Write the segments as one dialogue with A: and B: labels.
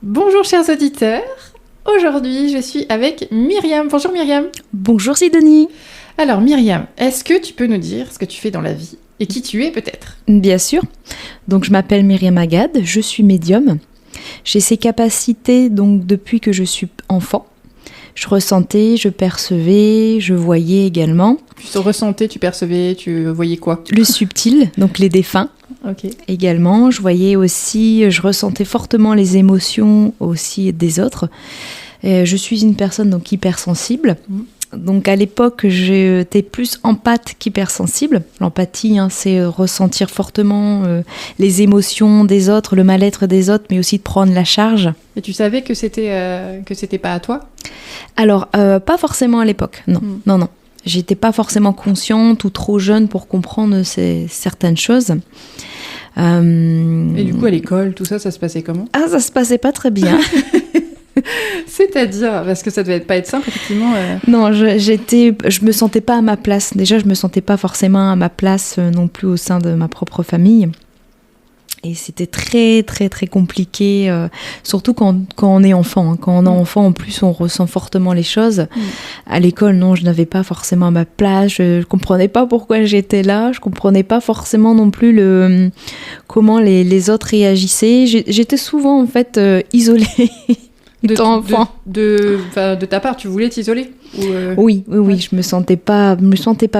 A: Bonjour chers auditeurs, aujourd'hui je suis avec Myriam. Bonjour Myriam.
B: Bonjour Sidonie.
A: Alors Myriam, est-ce que tu peux nous dire ce que tu fais dans la vie et qui tu es peut-être ?
B: Bien sûr. Donc je m'appelle Myriam Agad, je suis médium. J'ai ces capacités donc depuis que je suis enfant. Je ressentais, je percevais, je voyais également.
A: Tu ressentais, tu percevais, tu voyais quoi ?
B: Le subtil, donc les défunts.
A: Ok.
B: Également, je voyais aussi, je ressentais fortement les émotions aussi des autres. Je suis une personne donc hypersensible. Donc à l'époque, j'étais plus empathe qu'hypersensible. L'empathie, c'est ressentir fortement les émotions des autres, le mal-être des autres, mais aussi de prendre la charge.
A: Et tu savais que c'était pas à toi ?
B: Alors, pas forcément à l'époque, non. Non. J'étais pas forcément consciente ou trop jeune pour comprendre certaines choses.
A: Et du coup, à l'école, tout ça, ça se passait comment ?
B: Ah, ça se passait pas très bien.
A: C'est-à-dire, parce que ça devait pas être simple, effectivement.
B: Non, je me sentais pas à ma place. Déjà, je me sentais pas forcément à ma place non plus au sein de ma propre famille. Et c'était très, très, très compliqué, surtout quand on est enfant. Quand on est enfant, en plus, on ressent fortement les choses. À l'école, non, je n'avais pas forcément ma place. Je comprenais pas pourquoi j'étais là. Je comprenais pas forcément non plus comment les autres réagissaient. J'étais souvent, en fait, isolée.
A: De ta part, tu voulais t'isoler
B: Oui, je me sentais pas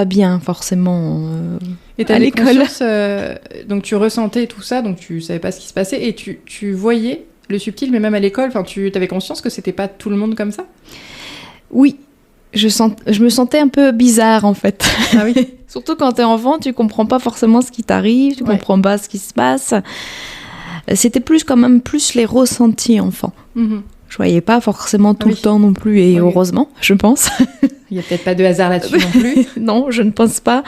B: bien forcément
A: à l'école. Donc tu ressentais tout ça, donc tu savais pas ce qui se passait et tu voyais le subtil, mais même à l'école, tu avais conscience que c'était pas tout le monde comme ça ?
B: Oui, je me sentais un peu bizarre en fait.
A: Ah oui.
B: Surtout quand t'es enfant, tu comprends pas forcément ce qui t'arrive, tu comprends pas ce qui se passe. C'était quand même plus les ressentis enfants. Je voyais pas forcément tout le temps non plus, et heureusement, je pense.
A: Il y a peut-être pas de hasard là-dessus non plus.
B: Non, je ne pense pas.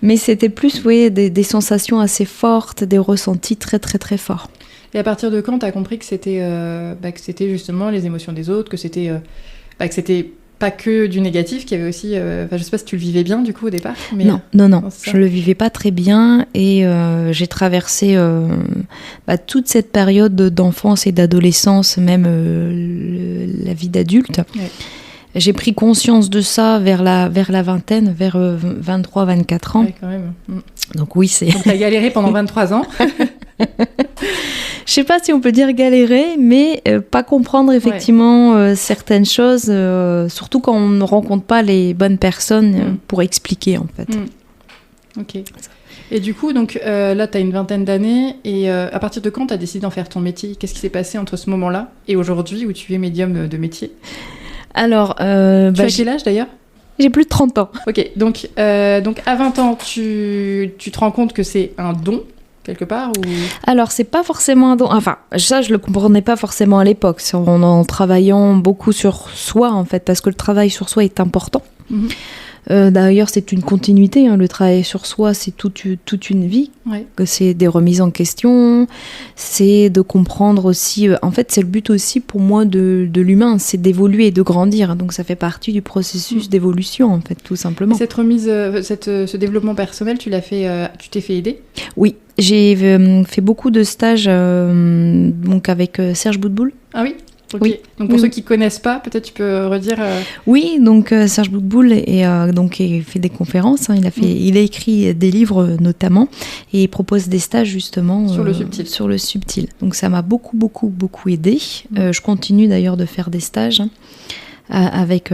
B: Mais c'était plus, des sensations assez fortes, des ressentis très, très, très forts.
A: Et à partir de quand tu as compris que c'était justement les émotions des autres, que c'était pas que du négatif, qu'il y avait aussi... je sais pas si tu le vivais bien, du coup, au départ. Mais...
B: Non, je le vivais pas très bien. Et j'ai traversé toute cette période d'enfance et d'adolescence, même la vie d'adulte. Ouais. J'ai pris conscience de ça vers la vingtaine, vers 23-24 ans.
A: Ouais, quand même.
B: Donc oui, c'est...
A: Donc t'as galéré pendant 23 ans.
B: Je sais pas si on peut dire galérer, mais pas comprendre effectivement certaines choses, surtout quand on ne rencontre pas les bonnes personnes pour expliquer en fait.
A: Ok. Et du coup, donc là, tu as une vingtaine d'années, et à partir de quand tu as décidé d'en faire ton métier ? Qu'est-ce qui s'est passé entre ce moment-là et aujourd'hui où tu es médium de métier ?
B: Alors,
A: tu as quel âge d'ailleurs ?
B: J'ai plus de 30 ans.
A: Ok, donc à 20 ans, tu te rends compte que c'est un don quelque part ou...
B: Alors, c'est pas forcément un don. Enfin, ça, je le comprenais pas forcément à l'époque, en travaillant beaucoup sur soi, en fait, parce que le travail sur soi est important. D'ailleurs, c'est une continuité. Le travail sur soi, c'est toute une vie. Que c'est des remises en question, c'est de comprendre aussi... en fait, c'est le but aussi pour moi de l'humain, c'est d'évoluer et de grandir. Donc, ça fait partie du processus d'évolution, en fait, tout simplement.
A: Et cette remise, ce développement personnel, tu t'es fait aider ?
B: Oui, j'ai fait beaucoup de stages donc avec Serge Boudboul.
A: Ah oui ? Okay. Oui. Donc pour ceux qui connaissent pas, peut-être tu peux redire.
B: Oui, donc Serge Boudboul il fait des conférences. Il a écrit des livres notamment et il propose des stages justement sur le subtil. Donc ça m'a beaucoup aidé. Je continue d'ailleurs de faire des stages avec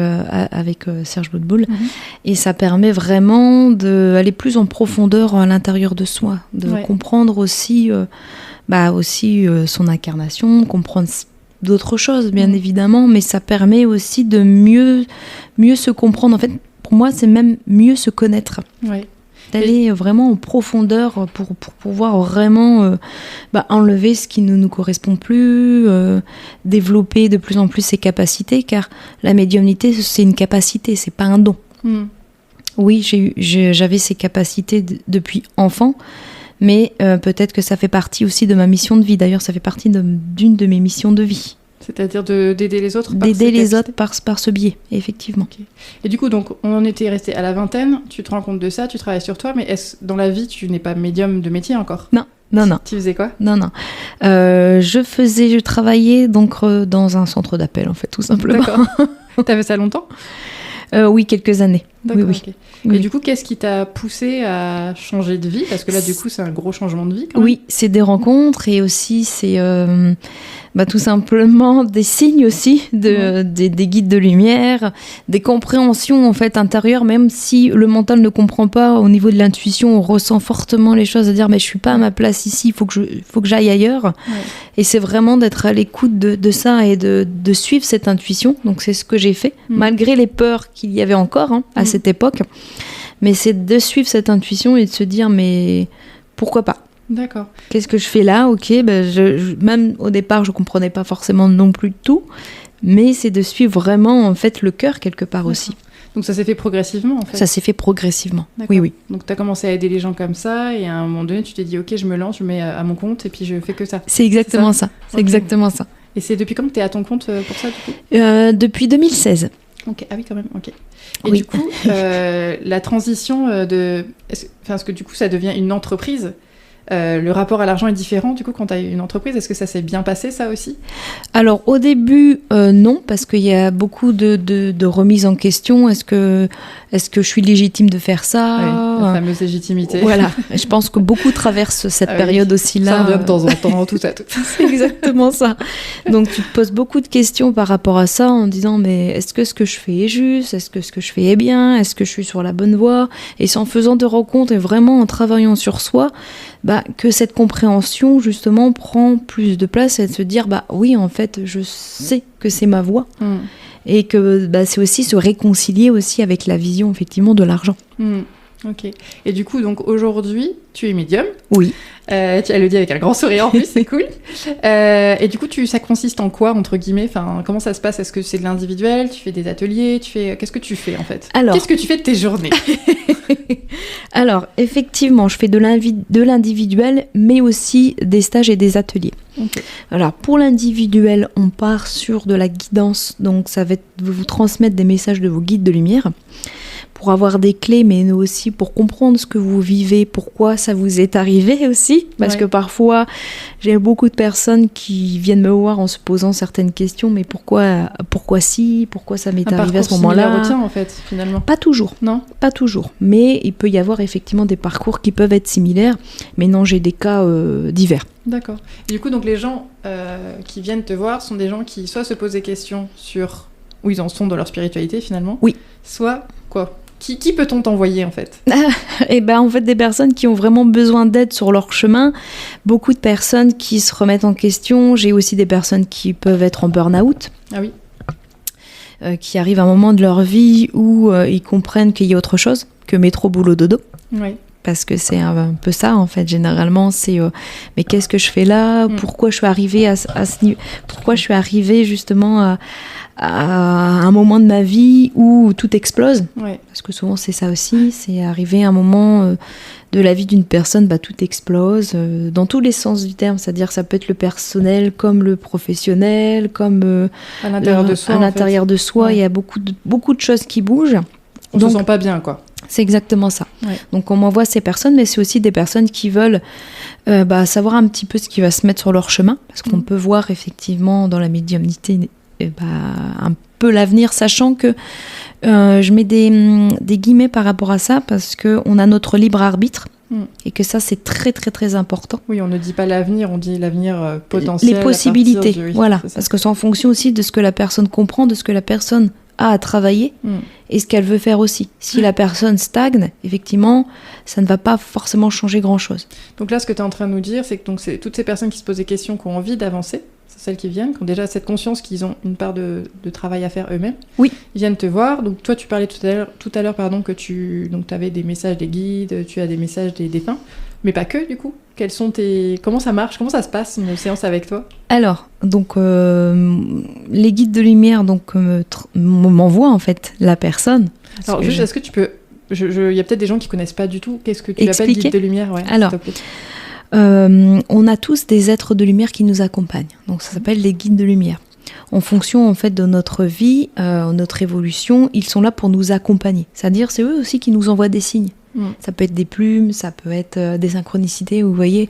B: Serge Boudboul et ça permet vraiment d'aller plus en profondeur à l'intérieur de soi, de comprendre aussi son incarnation, comprendre d'autres choses, bien évidemment, mais ça permet aussi de mieux se comprendre. En fait, pour moi, c'est même mieux se connaître.
A: Ouais.
B: D'aller vraiment en profondeur pour pouvoir vraiment enlever ce qui ne nous correspond plus, développer de plus en plus ses capacités, car la médiumnité, c'est une capacité, c'est pas un don. Oui, j'avais ces capacités depuis enfant, mais peut-être que ça fait partie aussi de ma mission de vie. D'ailleurs, ça fait partie d'une de mes missions de vie.
A: C'est-à-dire d'aider les autres
B: par ce biais, effectivement.
A: Okay. Et du coup, donc, on en était resté à la vingtaine, tu te rends compte de ça, tu travailles sur toi, mais dans la vie, tu n'es pas médium de métier encore ?
B: Non.
A: Tu faisais quoi?
B: Non. Je travaillais donc dans un centre d'appel, en fait, tout simplement.
A: D'accord. T'as fait ça longtemps?
B: Oui, quelques années.
A: D'accord,
B: oui.
A: Okay. Et du coup, qu'est-ce qui t'a poussé à changer de vie? Parce que là, du coup, c'est un gros changement de vie, quand même.
B: Oui, c'est des rencontres et aussi c'est tout simplement des signes aussi, des guides de lumière, des compréhensions en fait intérieures, même si le mental ne comprend pas. Au niveau de l'intuition, on ressent fortement les choses, à dire mais je suis pas à ma place ici, il faut que j'aille ailleurs. Ouais. Et c'est vraiment d'être à l'écoute de ça et de suivre cette intuition. Donc c'est ce que j'ai fait, malgré les peurs qu'il y avait encore à cette époque. Mais c'est de suivre cette intuition et de se dire mais pourquoi pas?
A: D'accord.
B: Qu'est-ce que je fais là? Ok, même au départ, je comprenais pas forcément non plus tout, mais c'est de suivre vraiment en fait le cœur quelque part aussi.
A: Donc ça s'est fait progressivement en fait? Ça
B: s'est fait progressivement, oui.
A: Donc tu as commencé à aider les gens comme ça et à un moment donné, tu t'es dit ok, je me lance, je mets à mon compte et puis je fais que ça.
B: C'est exactement ça. C'est exactement ça.
A: Et c'est depuis quand que tu es à ton compte pour ça du coup?
B: Depuis 2016.
A: Ok, ah oui quand même, ok. Et du coup, la transition est-ce que du coup ça devient une entreprise? Le rapport à l'argent est différent du coup quand tu as une entreprise. Est-ce que ça s'est bien passé ça aussi?
B: Alors au début non, parce qu'il y a beaucoup de remises en question. Est-ce que je suis légitime de faire ça?
A: Oui, la fameuse légitimité.
B: Voilà, je pense que beaucoup traversent cette période aussi là.
A: Ça revient de temps en temps, tout ça.
B: C'est exactement ça. Donc tu te poses beaucoup de questions par rapport à ça en disant mais est-ce que ce que je fais est juste? Est-ce que ce que je fais est bien? Est-ce que je suis sur la bonne voie? Et c'est en faisant des rencontres et vraiment en travaillant sur soi que cette compréhension justement prend plus de place et de se dire oui en fait je sais que c'est ma voie et que c'est aussi se réconcilier aussi avec la vision effectivement de l'argent.
A: Ok. Et du coup donc aujourd'hui tu es médium.
B: Oui.
A: Tu le dis avec un grand sourire en plus, c'est cool. Et du coup ça consiste en quoi entre guillemets? Enfin comment ça se passe? Est-ce que c'est de l'individuel? Tu fais des ateliers? Qu'est-ce que tu fais en fait? Qu'est-ce que tu fais de tes journées?
B: Alors, effectivement, je fais de l'individuel, mais aussi des stages et des ateliers. Okay. Alors, pour l'individuel, on part sur de la guidance, donc ça va vous transmettre des messages de vos guides de lumière, pour avoir des clés, mais aussi pour comprendre ce que vous vivez, pourquoi ça vous est arrivé aussi, parce que parfois, j'ai beaucoup de personnes qui viennent me voir en se posant certaines questions, mais pourquoi ça m'est arrivé à ce moment-là?
A: Retient en fait, finalement.
B: Pas toujours.
A: Non.
B: Pas toujours. Mais il peut y avoir effectivement des parcours qui peuvent être similaires, mais non, j'ai des cas divers.
A: D'accord. Et du coup, donc les gens qui viennent te voir sont des gens qui soit se posent des questions sur où ils en sont dans leur spiritualité finalement.
B: Oui.
A: Soit quoi? Qui peut-on t'envoyer en fait?
B: En fait des personnes qui ont vraiment besoin d'aide sur leur chemin, beaucoup de personnes qui se remettent en question. J'ai aussi des personnes qui peuvent être en burn-out.
A: Ah oui.
B: Qui arrivent à un moment de leur vie où ils comprennent qu'il y a autre chose que métro, boulot, dodo.
A: Oui.
B: Parce que c'est un peu ça en fait, généralement c'est mais qu'est-ce que je fais là? Pourquoi je suis arrivée à ce niveau? Pourquoi je suis arrivée justement à un moment de ma vie où tout explose? Parce que souvent c'est ça aussi, c'est arriver à un moment de la vie d'une personne, tout explose dans tous les sens du terme, c'est-à-dire que ça peut être le personnel comme le professionnel, comme
A: à l'intérieur de soi.
B: À l'intérieur de soi, il y a beaucoup de choses qui bougent.
A: On se sent pas bien quoi.
B: C'est exactement ça. Donc on m'envoie ces personnes, mais c'est aussi des personnes qui veulent savoir un petit peu ce qui va se mettre sur leur chemin, parce qu'on peut voir effectivement dans la médiumnité un peu l'avenir, sachant que je mets des guillemets par rapport à ça, parce qu'on a notre libre arbitre, et que ça c'est très très très important.
A: Oui, on ne dit pas l'avenir, on dit l'avenir potentiel.
B: Les possibilités, voilà, parce que c'est en fonction aussi de ce que la personne comprend, de ce que la personne a à travailler et ce qu'elle veut faire aussi. Si la personne stagne, effectivement, ça ne va pas forcément changer grand-chose.
A: Donc là, ce que tu es en train de nous dire, c'est que donc, c'est toutes ces personnes qui se posent des questions, qui ont envie d'avancer, c'est celles qui viennent, qui ont déjà cette conscience qu'ils ont une part de travail à faire eux-mêmes.
B: Oui.
A: Ils viennent te voir. Donc toi, tu parlais tout à l'heure que tu avais des messages des guides, tu as des messages des défunts, mais pas que du coup. Comment ça marche? Comment ça se passe une séance avec toi? Alors,
B: donc les guides de lumière m'envoient en fait la personne.
A: Alors juste, est-ce que tu peux... Il y a peut-être des gens qui connaissent pas du tout. Qu'est-ce que tu appelles guide de lumière?
B: Alors, on a tous des êtres de lumière qui nous accompagnent. Donc ça s'appelle les guides de lumière. En fonction en fait de notre vie, notre évolution, ils sont là pour nous accompagner. C'est-à-dire c'est eux aussi qui nous envoient des signes. Ça peut être des plumes, ça peut être des synchronicités, vous voyez.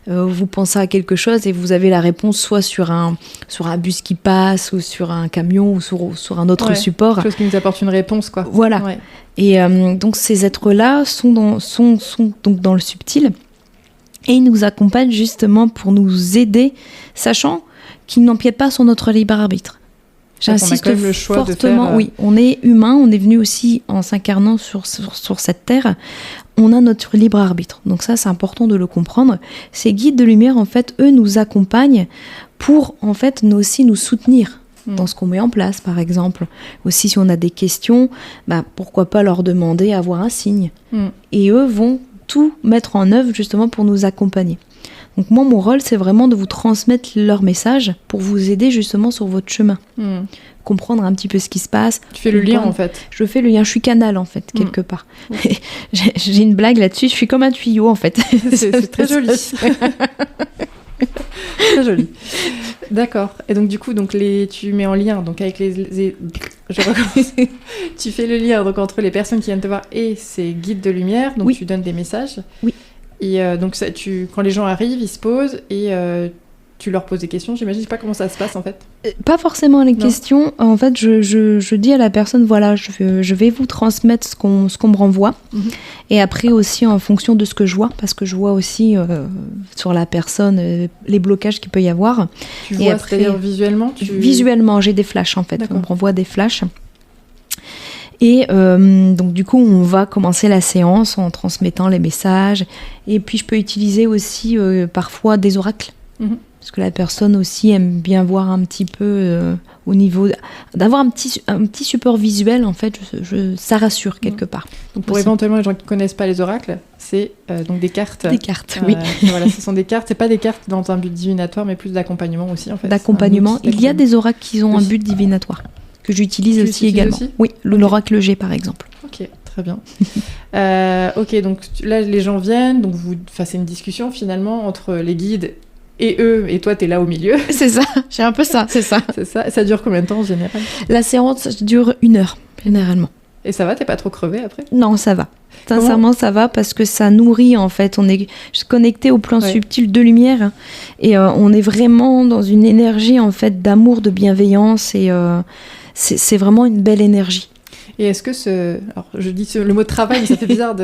B: Vous pensez à quelque chose et vous avez la réponse soit sur un bus qui passe ou sur un camion ou sur un autre support.
A: Quelque chose qui nous apporte une réponse, quoi.
B: Voilà. Ouais. Et donc ces êtres-là sont donc dans le subtil et ils nous accompagnent justement pour nous aider, sachant qu'ils n'empiètent pas sur notre libre arbitre. J'insiste
A: le choix
B: fortement,
A: de faire,
B: oui, on est humain, on est venu aussi en s'incarnant sur cette terre, on a notre libre arbitre. Donc ça, c'est important de le comprendre. Ces guides de lumière, en fait, eux nous accompagnent pour, en fait, nous aussi nous soutenir dans ce qu'on met en place, par exemple. Aussi, si on a des questions, pourquoi pas leur demander à avoir un signe. Et eux vont tout mettre en œuvre, justement, pour nous accompagner. Donc moi, mon rôle, c'est vraiment de vous transmettre leur message pour vous aider justement sur votre chemin. Comprendre un petit peu ce qui se passe.
A: Tu fais le lien, en fait.
B: Je fais le lien, je suis canal, en fait, quelque part. J'ai une blague là-dessus, je suis comme un tuyau, en fait.
A: C'est très joli. Très joli. D'accord. Et donc, du coup, tu mets en lien donc, avec je recommence. Tu fais le lien donc, entre les personnes qui viennent te voir et ces guides de lumière. Donc, tu donnes des messages.
B: Oui.
A: Et donc, quand les gens arrivent, ils se posent et tu leur poses des questions. J'imagine, je sais pas comment ça se passe en fait.
B: Pas forcément les questions. En fait, je dis à la personne, voilà, je vais vous transmettre ce qu'on me renvoie. Et après aussi en fonction de ce que je vois, parce que je vois aussi sur la personne les blocages qu'il peut y avoir.
A: Tu vois, c'est-à-dire visuellement
B: Visuellement, j'ai des flashs en fait. D'accord. On me renvoie des flashs. Et donc du coup, on va commencer la séance en transmettant les messages. Et puis, je peux utiliser aussi parfois des oracles. Parce que la personne aussi aime bien voir un petit peu au niveau... D'avoir un petit support visuel, en fait, ça rassure quelque part.
A: Donc pour éventuellement les gens qui ne connaissent pas les oracles, c'est donc des cartes.
B: Des cartes, oui.
A: Voilà, ce sont des cartes. Ce n'est pas des cartes dans un but divinatoire, mais plus d'accompagnement aussi, en fait.
B: D'accompagnement. Il y a des oracles qui ont un but divinatoire, que j'utilise aussi également. Oui, l'oracle G, par exemple.
A: Ok, très bien. Ok, donc là, les gens viennent, donc c'est une discussion finalement entre les guides et eux, et toi, t'es là au milieu.
B: C'est ça, j'ai un peu ça, c'est ça.
A: C'est ça. Ça dure combien de temps en général ?
B: La séance dure 1 heure, généralement.
A: Et ça va, t'es pas trop crevée après ?
B: Non, ça va. Sincèrement, ça va parce que ça nourrit en fait. On est connecté au plan subtil de lumière et on est vraiment dans une énergie en fait d'amour, de bienveillance et c'est vraiment une belle énergie.
A: Et est-ce que alors je dis le mot travail, mais ça fait bizarre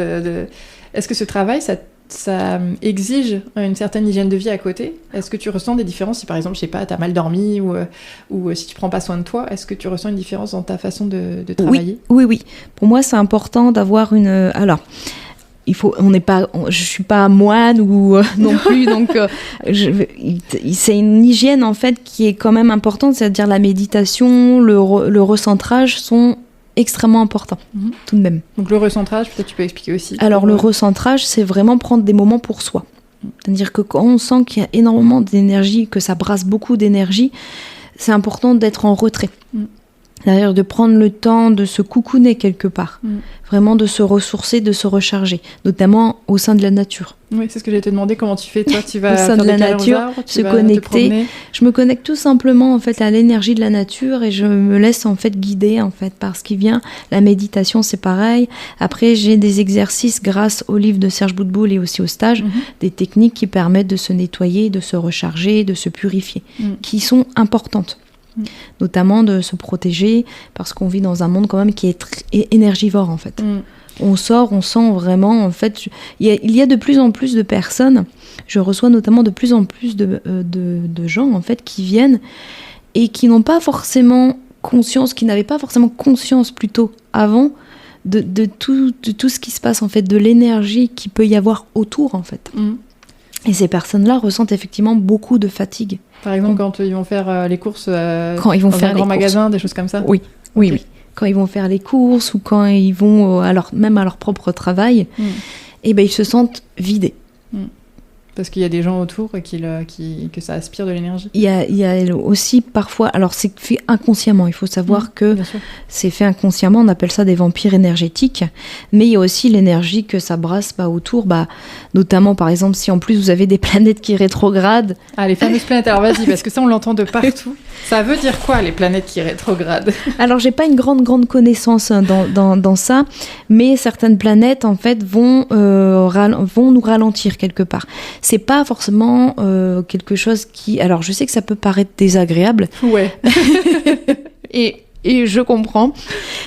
A: Est-ce que ce travail, ça exige une certaine hygiène de vie à côté ? Est-ce que tu ressens des différences si par exemple, je sais pas, t'as mal dormi ou si tu prends pas soin de toi, est-ce que tu ressens une différence dans ta façon de travailler ?
B: Oui. Pour moi, c'est important d'avoir une... Alors, je suis pas moine ou non plus, donc c'est une hygiène en fait qui est quand même importante, c'est-à-dire la méditation, le recentrage sont extrêmement important, tout de même.
A: Donc le recentrage, peut-être tu peux expliquer aussi.
B: Alors le recentrage, c'est vraiment prendre des moments pour soi. C'est-à-dire que quand on sent qu'il y a énormément d'énergie, que ça brasse beaucoup d'énergie, c'est important d'être en retrait. C'est-à-dire de prendre le temps de se coucouner quelque part. Vraiment de se ressourcer, de se recharger, notamment au sein de la nature.
A: Oui, c'est ce que j'allais te demander, comment tu fais toi ? Tu vas
B: au sein de la nature, se connecter. Je me connecte tout simplement en fait à l'énergie de la nature et je me laisse en fait guider en fait par ce qui vient. La méditation, c'est pareil. Après, j'ai des exercices grâce au livre de Serge Boutboul et aussi au stage, des techniques qui permettent de se nettoyer, de se recharger, de se purifier, qui sont importantes. Notamment de se protéger parce qu'on vit dans un monde quand même qui est très énergivore en fait. On sort, on sent vraiment en fait il y a de plus en plus de personnes, je reçois notamment de plus en plus de gens en fait qui viennent et qui n'ont pas forcément conscience, qui n'avaient pas forcément conscience plutôt avant de tout ce qui se passe en fait, de l'énergie qu'il peut y avoir autour en fait. Et ces personnes-là ressentent effectivement beaucoup de fatigue.
A: Par exemple, quand ils vont faire les courses
B: quand ils vont faire
A: un grand magasin, des choses comme ça ?
B: Oui. Quand ils vont faire les courses ou quand ils vont même à leur propre travail, et ben ils se sentent vidés.
A: Parce qu'il y a des gens autour et que ça aspire de l'énergie.
B: Il y a aussi parfois, alors c'est fait inconsciemment, il faut savoir que c'est fait inconsciemment, on appelle ça des vampires énergétiques, mais il y a aussi l'énergie que ça brasse autour, notamment par exemple si en plus vous avez des planètes qui rétrogradent.
A: Ah, les fameuses planètes, alors vas-y, parce que ça on l'entend de partout. Ça veut dire quoi les planètes qui rétrogradent?
B: Alors j'ai pas une grande connaissance dans ça, mais certaines planètes en fait vont nous ralentir quelque part. C'est pas forcément quelque chose qui... Alors je sais que ça peut paraître désagréable.
A: Ouais.
B: et je comprends,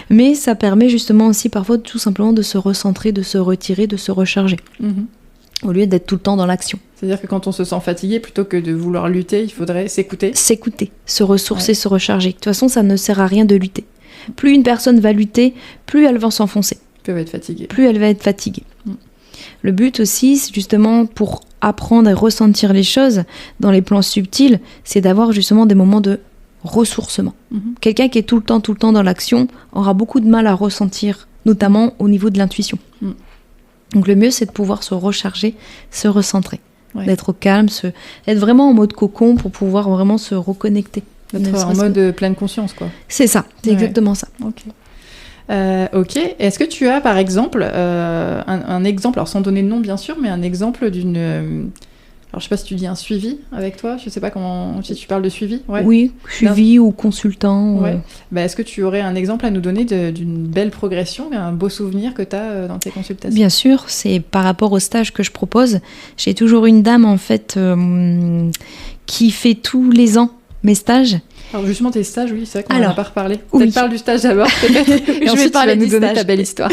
B: mais ça permet justement aussi parfois tout simplement de se recentrer, de se retirer, de se recharger. Au lieu d'être tout le temps dans l'action.
A: C'est-à-dire que quand on se sent fatigué, plutôt que de vouloir lutter, il faudrait s'écouter.
B: S'écouter, se ressourcer, se recharger. De toute façon, ça ne sert à rien de lutter. Plus une personne va lutter, plus elle va s'enfoncer.
A: Plus elle va être fatiguée.
B: Plus elle va être fatiguée. Le but aussi, c'est justement pour apprendre et ressentir les choses dans les plans subtils, c'est d'avoir justement des moments de ressourcement. Quelqu'un qui est tout le temps dans l'action aura beaucoup de mal à ressentir, notamment au niveau de l'intuition. Donc le mieux, c'est de pouvoir se recharger, se recentrer, d'être au calme, être vraiment en mode cocon pour pouvoir vraiment se reconnecter.
A: D'être en mode pleine conscience, quoi.
B: C'est ça, c'est exactement ça.
A: Ok. Est-ce que tu as, par exemple, un exemple, alors sans donner de nom, bien sûr, mais un exemple d'une... Alors, je sais pas si tu dis un suivi avec toi, je sais pas si tu parles de suivi.
B: Oui, suivi ou consultant.
A: Est-ce que tu aurais un exemple à nous donner d'une belle progression, un beau souvenir que tu as dans tes consultations?
B: Bien sûr, c'est par rapport au stage que je propose. J'ai toujours une dame, en fait, qui fait tous les ans mes stages.
A: Alors justement, tes stages, oui, c'est vrai qu'on n'en a pas reparlé. Peut-être parle du stage d'abord, peut-être. Et
B: je vais parler du stage.
A: Ta belle histoire.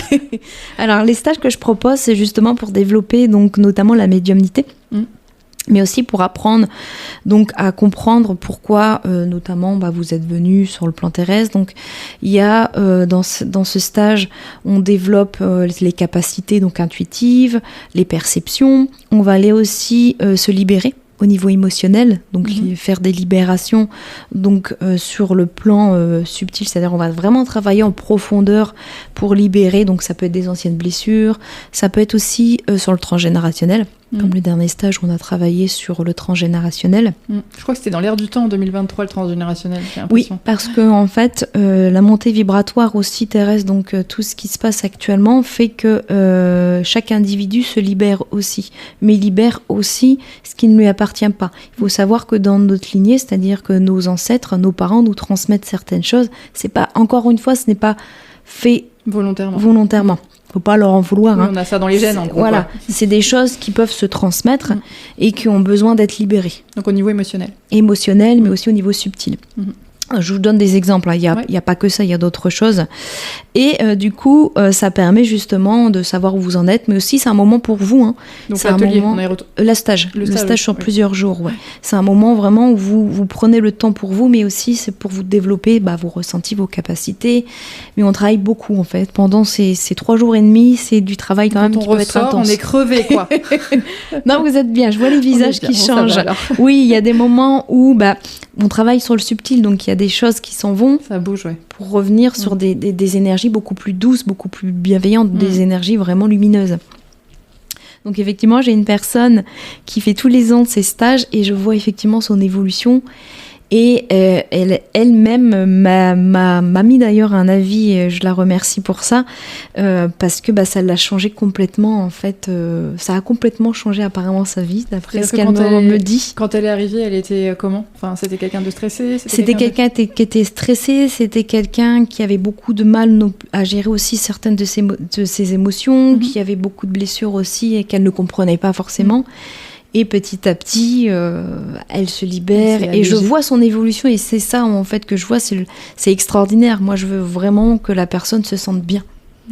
B: Alors, les stages que je propose, c'est justement pour développer donc, notamment la médiumnité. Mais aussi pour apprendre donc à comprendre pourquoi notamment vous êtes venu sur le plan terrestre. Donc il y a dans ce stage on développe les capacités donc intuitives, les perceptions. On va aller aussi se libérer au niveau émotionnel, donc faire des libérations donc sur le plan subtil, c'est-à-dire on va vraiment travailler en profondeur pour libérer, donc ça peut être des anciennes blessures, ça peut être aussi sur le transgénérationnel, comme le dernier stage où on a travaillé sur le transgénérationnel.
A: Je crois que c'était dans l'air du temps en 2023 le transgénérationnel, j'ai
B: Oui,
A: l'impression.
B: parce que en fait la montée vibratoire aussi terrestre, donc tout ce qui se passe actuellement fait que chaque individu se libère aussi, mais libère aussi ce qui ne lui appartient pas. Il faut savoir que dans notre lignée, c'est-à-dire que nos ancêtres, nos parents nous transmettent certaines choses. C'est pas, encore une fois, ce n'est pas fait volontairement. Faut pas leur en vouloir.
A: Oui, on a ça dans les gènes, en gros.
B: Voilà, c'est des choses qui peuvent se transmettre et qui ont besoin d'être libérées.
A: Donc au niveau émotionnel.
B: Émotionnel, mais aussi au niveau subtil. Je vous donne des exemples, il y a pas que ça, il y a d'autres choses. Et du coup, ça permet justement de savoir où vous en êtes, mais aussi c'est un moment pour vous.
A: Donc
B: c'est
A: l'atelier,
B: un moment... Le stage sur plusieurs jours, C'est un moment vraiment où vous prenez le temps pour vous, mais aussi c'est pour vous développer vos ressentis, vos capacités. Mais on travaille beaucoup en fait. Pendant ces 3 jours et demi, c'est du travail quand même qui peut être intense.
A: On est crevé, quoi.
B: Non, vous êtes bien, je vois les visages qui changent. Oui, il y a des moments où on travaille sur le subtil, donc il y a des choses qui s'en vont.
A: Ça bouge,
B: pour revenir sur des énergies beaucoup plus douces, beaucoup plus bienveillantes, des énergies vraiment lumineuses. Donc effectivement, j'ai une personne qui fait tous les ans de ses stages et je vois effectivement son évolution. Et elle-même m'a mis d'ailleurs un avis, et je la remercie pour ça, parce que ça l'a changé complètement, en fait. Ça a complètement changé apparemment sa vie, d'après ce qu'elle me dit.
A: Quand elle est arrivée, elle était comment ? Enfin, c'était quelqu'un de stressé ?
B: C'était quelqu'un qui était stressé, c'était quelqu'un qui avait beaucoup de mal à gérer aussi certaines de ses émotions, qui avait beaucoup de blessures aussi et qu'elle ne comprenait pas forcément. Et petit à petit, elle se libère. Et je vois son évolution. Et c'est ça, en fait, que je vois. C'est extraordinaire. Moi, je veux vraiment que la personne se sente bien.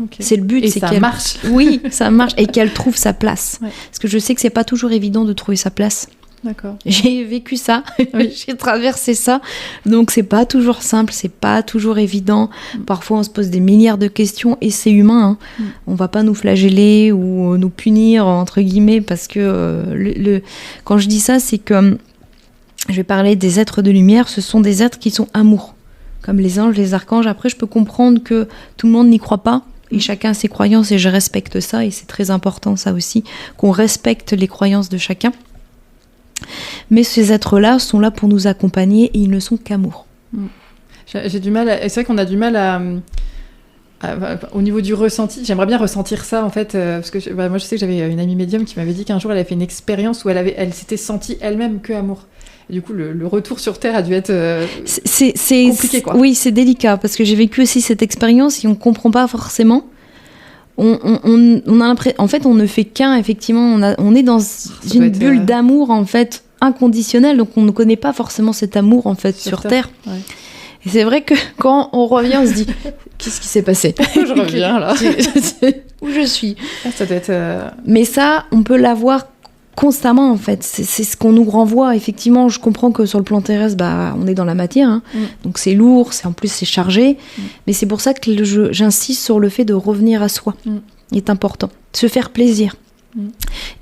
B: Okay. C'est le but.
A: Et ça marche.
B: Oui, ça marche. Et qu'elle trouve sa place. Ouais. Parce que je sais que c'est pas toujours évident de trouver sa place.
A: D'accord.
B: J'ai vécu ça, j'ai traversé ça, donc c'est pas toujours simple, c'est pas toujours évident. Parfois on se pose des milliards de questions et c'est humain. On va pas nous flageller ou nous punir entre guillemets parce que quand je dis ça, c'est que je vais parler des êtres de lumière. Ce sont des êtres qui sont amour, comme les anges, les archanges. Après, je peux comprendre que tout le monde n'y croit pas. Et chacun a ses croyances et je respecte ça et c'est très important ça aussi, qu'on respecte les croyances de chacun. Mais ces êtres-là sont là pour nous accompagner et ils ne sont qu'amour.
A: J'ai du mal, c'est vrai qu'on a du mal au niveau du ressenti. J'aimerais bien ressentir ça en fait, parce que moi je sais que j'avais une amie médium qui m'avait dit qu'un jour elle avait fait une expérience où elle s'était sentie elle-même que amour. Et du coup, le retour sur Terre a dû être compliqué, quoi.
B: Oui, c'est délicat, parce que j'ai vécu aussi cette expérience et on ne comprend pas forcément. On a l'impression... En fait, on ne fait qu'un, effectivement. On est dans une bulle d'amour, en fait, inconditionnelle. Donc, on ne connaît pas forcément cet amour, en fait, sur Terre. Ouais. Et c'est vrai que quand on revient, on se dit, qu'est-ce qui s'est passé ?
A: Je reviens, là.
B: Où je suis.
A: Ça doit être...
B: Mais ça, on peut l'avoir constamment, en fait. C'est ce qu'on nous renvoie. Effectivement, je comprends que sur le plan terrestre, on est dans la matière. Hein. Donc, c'est lourd. En plus, c'est chargé. Mais c'est pour ça que j'insiste sur le fait de revenir à soi. Il est important. Se faire plaisir.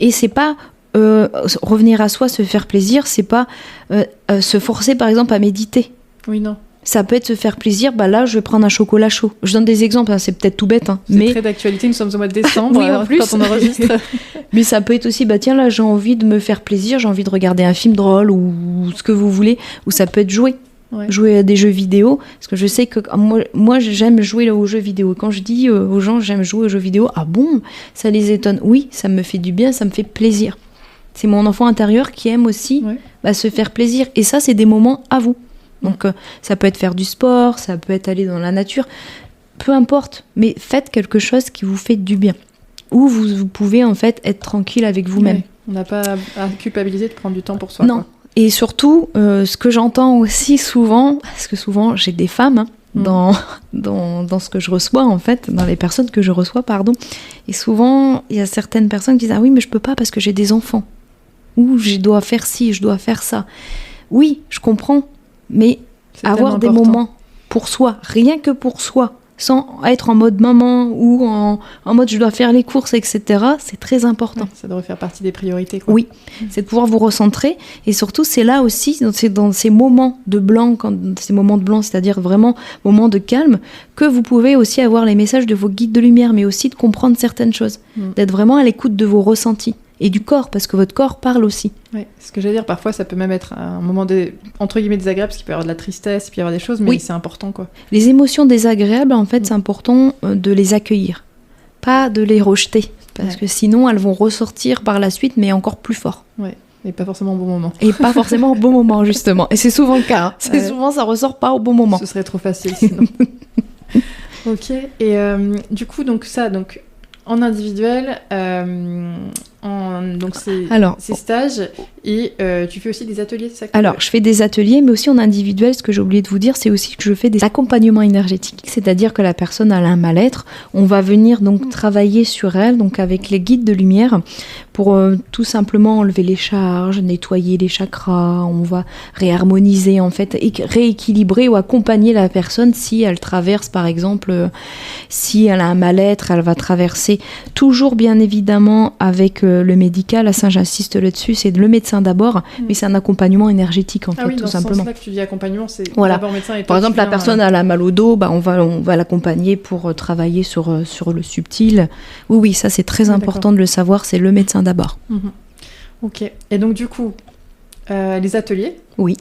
B: Et c'est pas... revenir à soi, se faire plaisir, c'est pas se forcer, par exemple, à méditer.
A: Oui, non.
B: Ça peut être se faire plaisir, là je vais prendre un chocolat chaud. Je donne des exemples, hein, c'est peut-être tout bête. Hein,
A: c'est très d'actualité, nous sommes au mois de décembre,
B: oui, en plus.
A: Quand on enregistre.
B: Mais ça peut être aussi, tiens là j'ai envie de me faire plaisir, j'ai envie de regarder un film drôle ou ce que vous voulez, ou ça peut être jouer. Ouais. Jouer à des jeux vidéo, parce que je sais que moi j'aime jouer aux jeux vidéo. Quand je dis aux gens j'aime jouer aux jeux vidéo, ah bon, ça les étonne. Oui, ça me fait du bien, ça me fait plaisir. C'est mon enfant intérieur qui aime aussi se faire plaisir. Et ça, c'est des moments à vous. Donc ça peut être faire du sport, ça peut être aller dans la nature, peu importe, mais faites quelque chose qui vous fait du bien, où vous pouvez en fait être tranquille avec vous-même.
A: On n'a pas à culpabiliser de prendre du temps pour soi.
B: Non, quoi. Et surtout, ce que j'entends aussi souvent, parce que souvent j'ai des femmes dans ce que je reçois en fait, dans les personnes que je reçois, pardon, et souvent il y a certaines personnes qui disent « Ah oui, mais je peux pas parce que j'ai des enfants » ou « Je dois faire ci, je dois faire ça ». Oui, je comprends. Mais avoir des moments pour soi, rien que pour soi, sans être en mode maman ou en mode je dois faire les courses, etc., c'est très important.
A: Ouais, ça devrait faire partie des priorités, quoi.
B: Oui, c'est de pouvoir vous recentrer. Et surtout, c'est là aussi, c'est dans ces moments de blanc, c'est-à-dire vraiment moments de calme, que vous pouvez aussi avoir les messages de vos guides de lumière, mais aussi de comprendre certaines choses, d'être vraiment à l'écoute de vos ressentis. Et du corps, parce que votre corps parle aussi.
A: Oui, ce que j'allais dire, parfois ça peut même être un moment entre guillemets désagréable, parce qu'il peut y avoir de la tristesse, il peut y avoir des choses, mais c'est important, quoi.
B: Les émotions désagréables, en fait, c'est important de les accueillir, pas de les rejeter, parce que sinon elles vont ressortir par la suite, mais encore plus fort.
A: Oui, et pas forcément au bon moment.
B: Et pas forcément au bon moment, justement. Et c'est souvent le cas. Souvent, ça ressort pas au bon moment.
A: Ce serait trop facile, sinon. Ok, et du coup, en individuel, ces stages, et tu fais aussi des ateliers, c'est ça?
B: Alors, je fais des ateliers, mais aussi en individuel. Ce que j'ai oublié de vous dire, c'est aussi que je fais des accompagnements énergétiques. C'est-à-dire que la personne a un mal-être, on va venir donc travailler sur elle, donc avec les guides de lumière, pour tout simplement enlever les charges, nettoyer les chakras, on va réharmoniser en fait, et rééquilibrer ou accompagner la personne si elle traverse, par exemple, si elle a un mal-être, elle va traverser, toujours bien évidemment avec le médical, ça j'insiste là-dessus, c'est le médecin d'abord, mais c'est un accompagnement énergétique en fait, tout simplement.
A: C'est là que tu dis accompagnement, c'est
B: d'abord médecin et toi. Par exemple, la personne elle a mal au dos, on va l'accompagner pour travailler sur le subtil. Oui, ça c'est très important de le savoir, c'est le médecin d'abord.
A: Ok, et donc du coup, les ateliers.
B: Oui.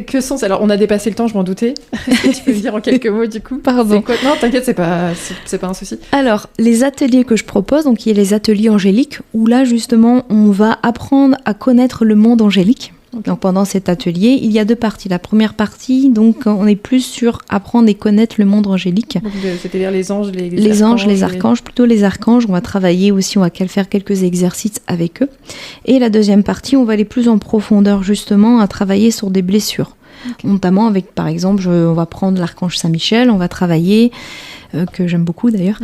A: Que sont... Alors, on a dépassé le temps, je m'en doutais. Tu peux me dire en quelques mots, du coup?
B: Pardon.
A: Non, t'inquiète, c'est pas un souci.
B: Alors, les ateliers que je propose, donc il y a les ateliers angéliques, où là, justement, on va apprendre à connaître le monde angélique. Okay. Donc, pendant cet atelier, il y a 2 parties. La première partie, donc, on est plus sur apprendre et connaître le monde angélique.
A: Donc, c'est-à-dire les anges,
B: les anges, les archanges, plutôt les archanges. On va travailler aussi, on va faire quelques exercices avec eux. Et la deuxième partie, on va aller plus en profondeur, justement, à travailler sur des blessures. Okay. Notamment avec, par exemple, on va prendre l'archange Saint-Michel, on va travailler... que j'aime beaucoup d'ailleurs,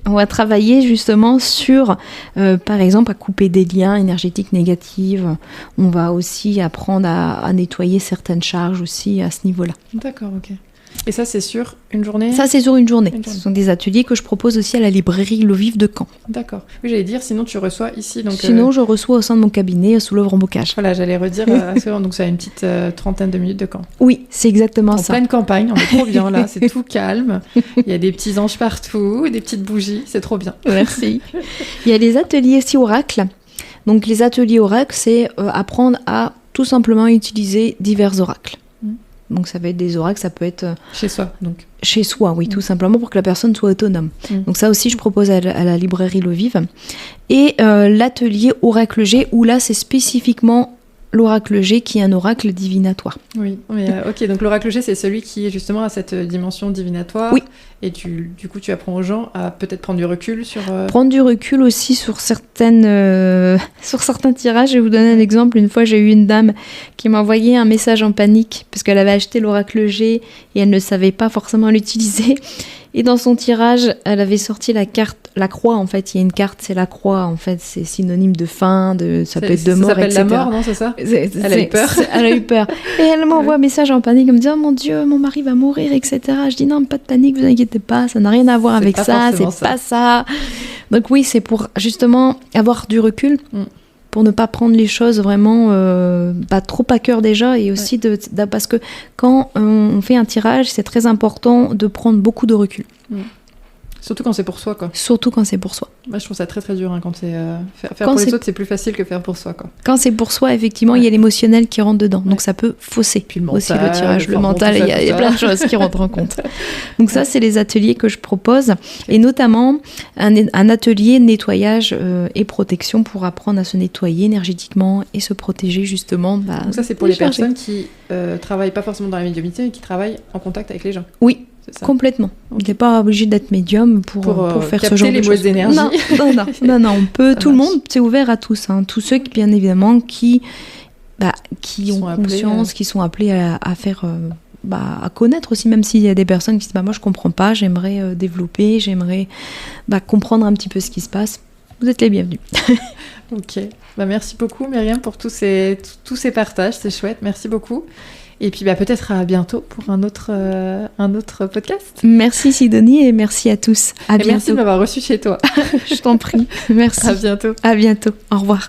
B: on va travailler justement sur, par exemple, à couper des liens énergétiques négatifs. On va aussi apprendre à nettoyer certaines charges aussi à ce niveau-là.
A: D'accord, ok. Et ça, c'est sur une journée?
B: Ça, c'est sur une journée. Ce sont des ateliers que je propose aussi à la librairie Le Vif de Caen.
A: D'accord. Oui, j'allais dire, sinon tu reçois ici. Donc,
B: sinon, je reçois au sein de mon cabinet, sous l'Ouvre-en-Bocage.
A: Voilà, j'allais redire. Donc, ça a une petite trentaine de minutes de Caen.
B: Oui, c'est exactement ça.
A: En pleine campagne, on est trop bien là, c'est tout calme. Il y a des petits anges partout, des petites bougies, c'est trop bien.
B: Merci. Il y a les ateliers aussi oracles. Donc les ateliers oracles, c'est apprendre à tout simplement utiliser divers oracles. Donc ça va être des oracles, ça peut être...
A: Chez soi, donc.
B: Chez soi, oui, tout simplement pour que la personne soit autonome. Donc ça aussi, je propose à la librairie L'Eau Vive. Et l'atelier Oracle G, où là, c'est spécifiquement l'Oracle G qui est un oracle divinatoire.
A: Oui, mais ok, donc l'Oracle G, c'est celui qui justement a cette dimension divinatoire.
B: Oui.
A: Et du coup, tu apprends aux gens à peut-être prendre du recul sur...
B: Prendre du recul aussi sur certains tirages. Je vais vous donner un exemple. Une fois, j'ai eu une dame qui m'a envoyé un message en panique parce qu'elle avait acheté l'Oracle G et elle ne savait pas forcément l'utiliser. Et dans son tirage, elle avait sorti la carte, la croix en fait. Il y a une carte, c'est la croix en fait. C'est synonyme de fin, ça peut être de mort, etc.
A: Ça s'appelle la mort, non, c'est ça ? Elle a eu peur.
B: Elle a eu peur. Et elle m'envoie un message en panique. Elle me dit, oh mon Dieu, mon mari va mourir, etc. Je dis, non, pas de panique, vous inquiétez pas. Ça n'a rien à voir avec ça. C'est pas ça. Donc oui, c'est pour justement avoir du recul. Pour ne pas prendre les choses vraiment trop à cœur déjà, et aussi parce que quand on fait un tirage, c'est très important de prendre beaucoup de recul.
A: Surtout quand c'est pour soi, quoi.
B: Surtout quand c'est pour soi.
A: Moi, je trouve ça très très dur, hein, quand c'est... faire pour les autres, c'est plus facile que faire pour soi, quoi.
B: Quand c'est pour soi, effectivement, il y a l'émotionnel qui rentre dedans. Donc ça peut fausser. Puis le mental, aussi le tirage, le mental, il y a plein de choses qui rentrent en compte. Donc ça, c'est les ateliers que je propose. Et notamment, un atelier nettoyage et protection pour apprendre à se nettoyer énergétiquement et se protéger, justement.
A: Donc ça, c'est pour les personnes qui travaillent pas forcément dans la médiumnité, mais qui travaillent en contact avec les gens.
B: Oui. Complètement. On n'est pas obligé d'être médium pour faire ce genre de choses.
A: Capter les mauvaises énergies.
B: Non, on peut. Tout le monde, c'est ouvert à tous. Hein. Tous ceux qui, bien évidemment, qui ont conscience, qui sont appelés à faire, à connaître aussi, même s'il y a des personnes qui disent moi je comprends pas, j'aimerais développer, j'aimerais comprendre un petit peu ce qui se passe. Vous êtes les bienvenus.
A: Ok. Merci beaucoup, Myriam, pour tous ces partages. C'est chouette. Merci beaucoup. Et puis peut-être à bientôt pour un autre podcast.
B: Merci Sidonie et merci à tous. À bientôt.
A: Merci de m'avoir reçu chez toi.
B: Je t'en prie. Merci.
A: À bientôt.
B: À bientôt. Au revoir.